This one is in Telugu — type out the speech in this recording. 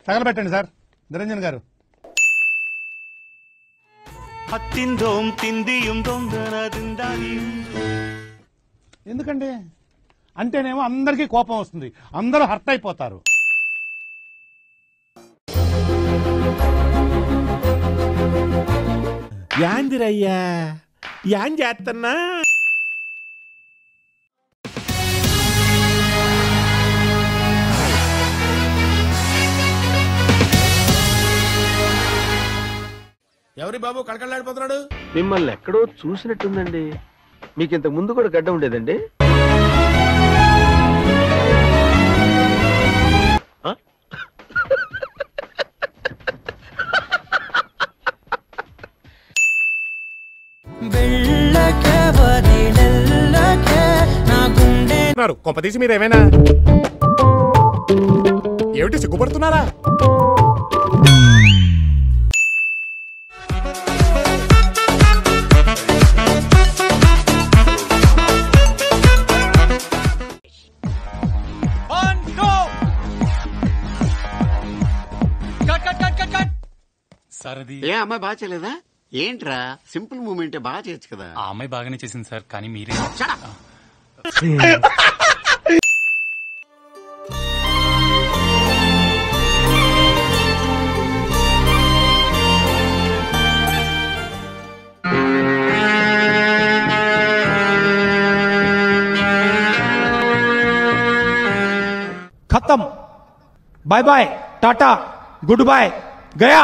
తగలబెట్టండి సార్ నిరంజన్ గారు. ఎందుకండి అంటేనేమో అందరికీ కోపం వస్తుంది, అందరూ హర్ట్ అయిపోతారు. యాందిరయ్యా యాం చేస్తున్నా ఎవరి బాబు కళకళలాడిపోతున్నాడు? మిమ్మల్ని ఎక్కడో చూసినట్టుందండి. మీకు ఇంతకు ముందు కూడా గడ్డ ఉండేదండి? కొంపదీసి మీరేమైనా ఏమిటి సిగ్గుపడుతున్నారా? ఏ అమ్మాయి బాగా చేయలేదా? ఏంట్రా సింపుల్ మూమెంట్ బాగా చేయొచ్చు కదా. ఆ అమ్మాయి బాగానే చేసింది సార్, కానీ మీరే खत्म, bye bye, tata, goodbye, गया।